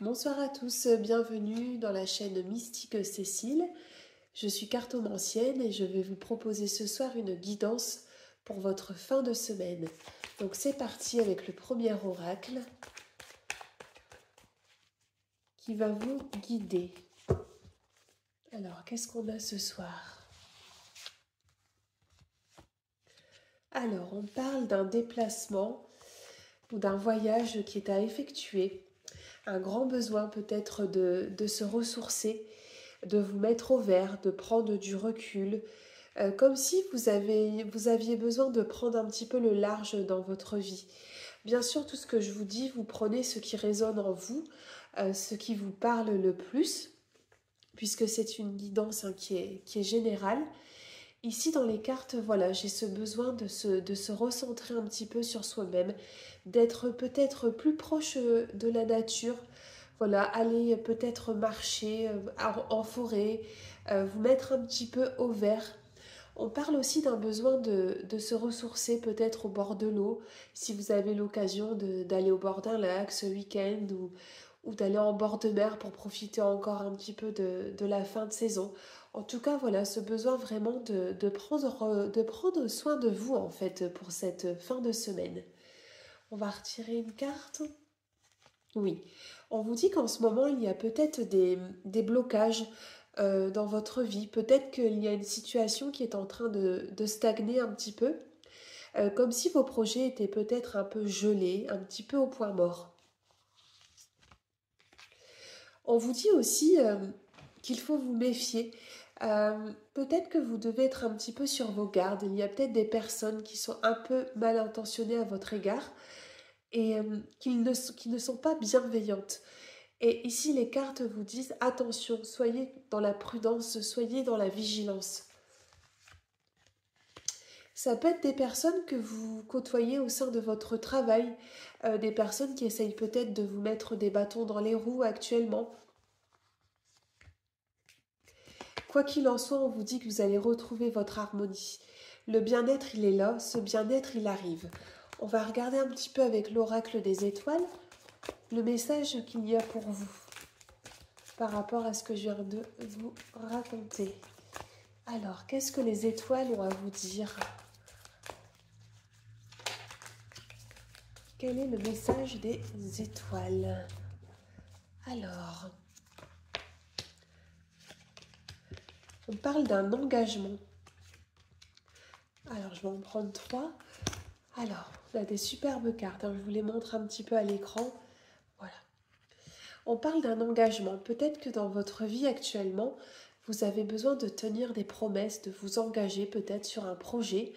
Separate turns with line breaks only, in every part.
Bonsoir à tous, bienvenue dans la chaîne Mystique Cécile. Je suis cartomancienne et je vais vous proposer ce soir une guidance pour votre fin de semaine. Donc c'est parti avec le premier oracle qui va vous guider. Alors, qu'est-ce qu'on a ce soir? Alors, on parle d'un déplacement ou d'un voyage qui est à effectuer. Un grand besoin peut-être de se ressourcer, de vous mettre au vert, de prendre du recul, comme si vous aviez besoin de prendre un petit peu le large dans votre vie. Bien sûr, tout ce que je vous dis, vous prenez ce qui résonne en vous, ce qui vous parle le plus, puisque c'est une guidance qui est générale. Ici, dans les cartes, voilà, j'ai ce besoin de se recentrer un petit peu sur soi-même, d'être peut-être plus proche de la nature, voilà, aller peut-être marcher en forêt, vous mettre un petit peu au vert. On parle aussi d'un besoin de se ressourcer peut-être au bord de l'eau, si vous avez l'occasion d'aller au bord d'un lac ce week-end ou d'aller en bord de mer pour profiter encore un petit peu de la fin de saison. En tout cas, voilà, ce besoin vraiment de prendre soin de vous en fait pour cette fin de semaine. On va retirer une carte. Oui, on vous dit qu'en ce moment, il y a peut-être des blocages dans votre vie. Peut-être qu'il y a une situation qui est en train de stagner un petit peu, comme si vos projets étaient peut-être un peu gelés, un petit peu au point mort. On vous dit aussi qu'il faut vous méfier. Peut-être que vous devez être un petit peu sur vos gardes. Il y a peut-être des personnes qui sont un peu mal intentionnées à votre égard et qui ne sont pas bienveillantes. Et ici, les cartes vous disent attention, soyez dans la prudence, soyez dans la vigilance. Ça peut être des personnes que vous côtoyez au sein de votre travail, des personnes qui essayent peut-être de vous mettre des bâtons dans les roues actuellement. Quoi qu'il en soit, on vous dit que vous allez retrouver votre harmonie. Le bien-être, il est là, ce bien-être, il arrive. On va regarder un petit peu avec l'oracle des étoiles le message qu'il y a pour vous par rapport à ce que je viens de vous raconter. Alors, qu'est-ce que les étoiles ont à vous dire? Quel est le message des étoiles? Alors, on parle d'un engagement. Alors, je vais en prendre 3. Alors, on a des superbes cartes, hein, je vous les montre un petit peu à l'écran. Voilà. On parle d'un engagement. Peut-être que dans votre vie actuellement, vous avez besoin de tenir des promesses, de vous engager peut-être sur un projet,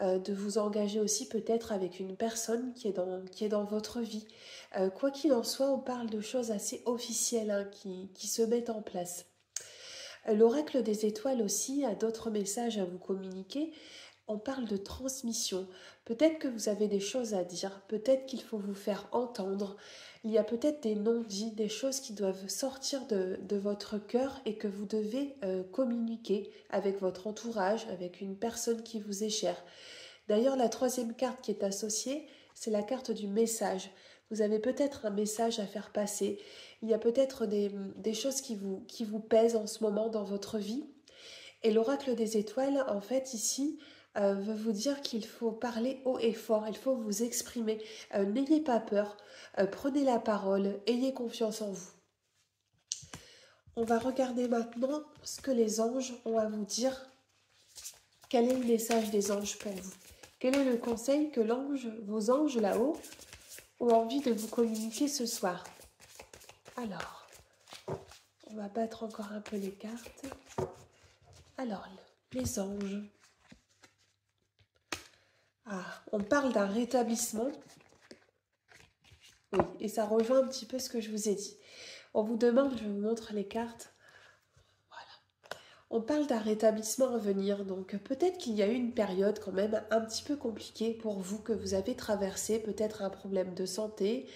de vous engager aussi peut-être avec une personne qui est dans votre vie. Quoi qu'il en soit, on parle de choses assez officielles hein, qui se mettent en place. L'oracle des étoiles aussi a d'autres messages à vous communiquer. On parle de transmission. Peut-être que vous avez des choses à dire, peut-être qu'il faut vous faire entendre. Il y a peut-être des non-dits, des choses qui doivent sortir de votre cœur et que vous devez communiquer avec votre entourage, avec une personne qui vous est chère. D'ailleurs, la troisième carte qui est associée, c'est la carte du message. Vous avez peut-être un message à faire passer. Il y a peut-être des choses qui vous pèsent en ce moment dans votre vie. Et l'oracle des étoiles, en fait, ici, veut vous dire qu'il faut parler haut et fort, il faut vous exprimer. N'ayez pas peur, prenez la parole, ayez confiance en vous. On va regarder maintenant ce que les anges ont à vous dire. Quel est le message des anges pour vous? Quel est le conseil que vos anges là-haut ont envie de vous communiquer ce soir? Alors, on va battre encore un peu les cartes. Alors, les anges. Ah, on parle d'un rétablissement. Oui, et ça rejoint un petit peu ce que je vous ai dit. On vous demande, je vous montre les cartes. Voilà. On parle d'un rétablissement à venir, donc peut-être qu'il y a eu une période quand même un petit peu compliquée pour vous que vous avez traversée, peut-être un problème de santé.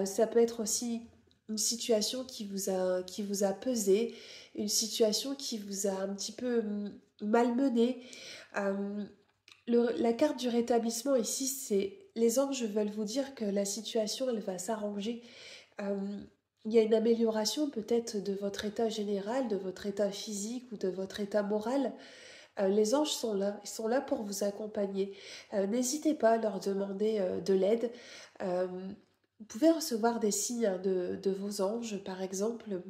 Ça peut être aussi une situation qui vous a pesé, une situation qui vous a un petit peu malmené. La carte du rétablissement ici, c'est les anges veulent vous dire que la situation, elle va s'arranger. il y a une amélioration peut-être de votre état général, de votre état physique ou de votre état moral. Les anges sont là, ils sont là pour vous accompagner. N'hésitez pas à leur demander de l'aide. Euh, Vous pouvez recevoir des signes hein, de vos anges, par exemple,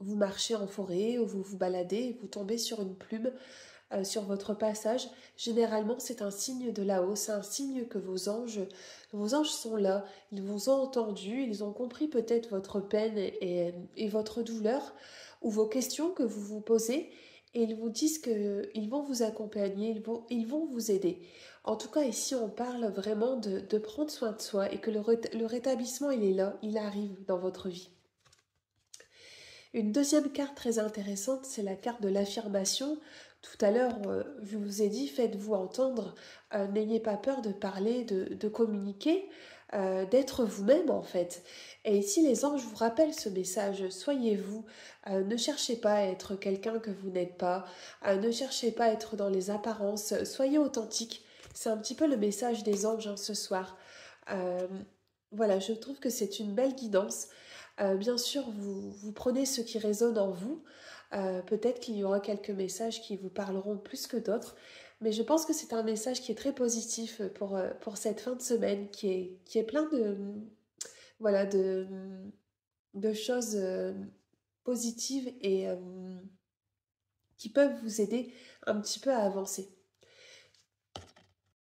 vous marchez en forêt ou vous vous baladez et vous tombez sur une plume sur votre passage. Généralement, c'est un signe de là-haut, c'est un signe que vos anges sont là, ils vous ont entendu, ils ont compris peut-être votre peine et votre douleur ou vos questions que vous vous posez et ils vous disent qu'ils vont vous accompagner, ils vont vous aider. En tout cas, ici, on parle vraiment de prendre soin de soi et que le rétablissement, il est là, il arrive dans votre vie. Une deuxième carte très intéressante, c'est la carte de l'affirmation. Tout à l'heure, je vous ai dit, faites-vous entendre, n'ayez pas peur de parler, de communiquer, d'être vous-même en fait. Et ici, les anges vous rappellent ce message, soyez vous, ne cherchez pas à être quelqu'un que vous n'êtes pas, ne cherchez pas à être dans les apparences, soyez authentique. C'est un petit peu le message des anges hein, ce soir. Euh, voilà, je trouve que c'est une belle guidance. Bien sûr, vous prenez ce qui résonne en vous. Peut-être qu'il y aura quelques messages qui vous parleront plus que d'autres, mais je pense que c'est un message qui est très positif pour cette fin de semaine, qui est plein voilà, de choses positives et qui peuvent vous aider un petit peu à avancer.